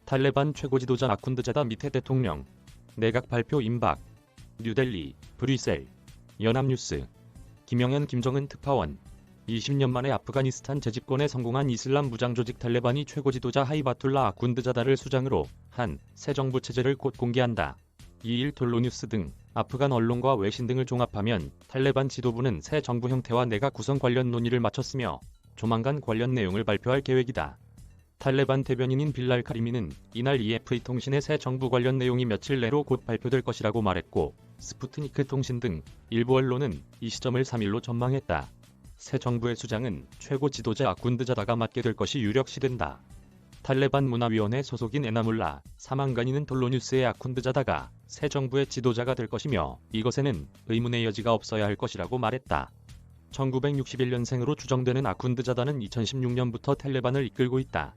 탈레반 최고 지도자 아쿤드자다 밑에 대통령. 내각 발표 임박. 뉴델리, 브뤼셀. 연합뉴스. 김영현 김정은 특파원. 20년 만에 아프가니스탄 재집권에 성공한 이슬람 무장조직 탈레반이 최고 지도자 하이바툴라 아쿤드자다를 수장으로 한 새 정부 체제를 곧 공개한다. 2일 톨로뉴스 등 아프간 언론과 외신 등을 종합하면 탈레반 지도부는 새 정부 형태와 내각 구성 관련 논의를 마쳤으며 조만간 관련 내용을 발표할 계획이다. 탈레반 대변인인 빌랄 카리미는 이날 EFA 통신의 새 정부 관련 내용이 며칠 내로 곧 발표될 것이라고 말했고, 스푸트니크 통신 등 일부 언론은 이 시점을 3일로 전망했다. 새 정부의 수장은 최고 지도자 아쿤드자다가 맡게 될 것이 유력시된다. 탈레반 문화위원회 소속인 에나물라 사망가니는 톨로뉴스의 아쿤드자다가 새 정부의 지도자가 될 것이며 이것에는 의문의 여지가 없어야 할 것이라고 말했다. 1961년생으로 추정되는 아쿤드자다는 2016년부터 탈레반을 이끌고 있다.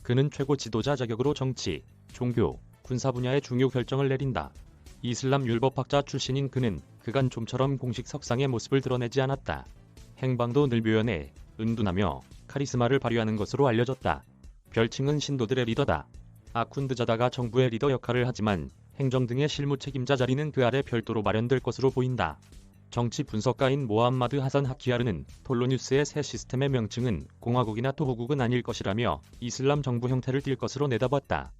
그는 최고 지도자 자격으로 정치, 종교, 군사 분야의 중요 결정을 내린다. 이슬람 율법학자 출신인 그는 그간 좀처럼 공식 석상의 모습을 드러내지 않았다. 행방도 늘 묘연해 은둔하며 카리스마를 발휘하는 것으로 알려졌다. 별칭은 신도들의 리더다. 아쿤드자다가 정부의 리더 역할을 하지만 행정 등의 실무 책임자 자리는 그 아래 별도로 마련될 것으로 보인다. 정치 분석가인 모함마드 하산 하키아르는 톨로뉴스의 새 시스템의 명칭은 공화국이나 토호국은 아닐 것이라며 이슬람 정부 형태를 띌 것으로 내다봤다.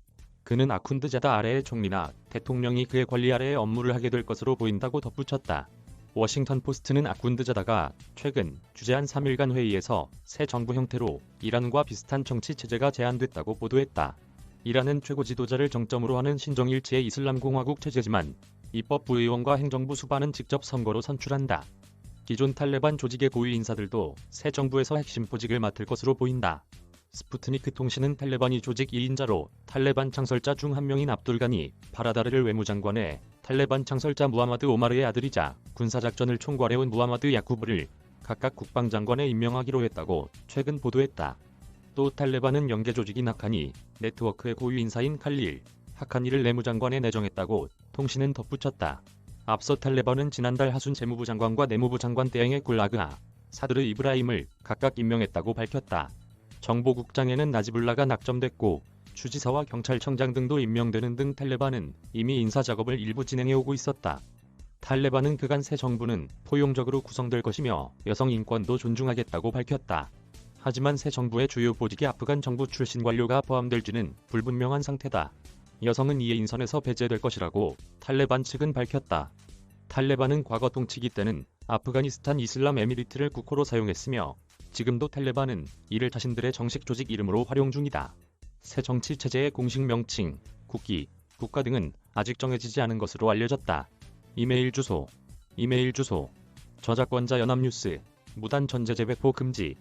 그는 아쿤드자다 아래의 총리나 대통령이 그의 관리 아래의 업무를 하게 될 것으로 보인다고 덧붙였다. 워싱턴 포스트는 아쿤드자다가 최근 주재한 3일간 회의에서 새 정부 형태로 이란과 비슷한 정치 체제가 제안됐다고 보도했다. 이란은 최고 지도자를 정점으로 하는 신종일치의 이슬람 공화국 체제지만 입법부 의원과 행정부 수반은 직접 선거로 선출한다. 기존 탈레반 조직의 고위 인사들도 새 정부에서 핵심 보직을 맡을 것으로 보인다. 스푸트니크 통신은 탈레반이 조직 2인자로 탈레반 창설자 중 한 명인 압둘가니 바라다르를 외무장관에 탈레반 창설자 무하마드 오마르의 아들이자 군사작전을 총괄해온 무하마드 야쿠브를 각각 국방장관에 임명하기로 했다고 최근 보도했다. 또 탈레반은 연계조직인 하카니 네트워크의 고위 인사인 칼릴 하카니를 내무장관에 내정했다고 통신은 덧붙였다. 앞서 탈레반은 지난달 하순 재무부 장관과 내무부 장관 대행의 굴라그하, 사드르 이브라임을 각각 임명했다고 밝혔다. 정보국장에는 나지불라가 낙점됐고 주지사와 경찰청장 등도 임명되는 등 탈레반은 이미 인사작업을 일부 진행해오고 있었다. 탈레반은 그간 새 정부는 포용적으로 구성될 것이며 여성 인권도 존중하겠다고 밝혔다. 하지만 새 정부의 주요 보직에 아프간 정부 출신 관료가 포함될지는 불분명한 상태다. 여성은 이에 인선에서 배제될 것이라고 탈레반 측은 밝혔다. 탈레반은 과거 통치기 때는 아프가니스탄 이슬람 에미리트를 국호로 사용했으며 지금도 탈레반은 이를 자신들의 정식 조직 이름으로 활용 중이다. 새 정치 체제의 공식 명칭, 국기, 국가 등은 아직 정해지지 않은 것으로 알려졌다. 이메일 주소. 저작권자 연합뉴스. 무단 전제 재배포 금지.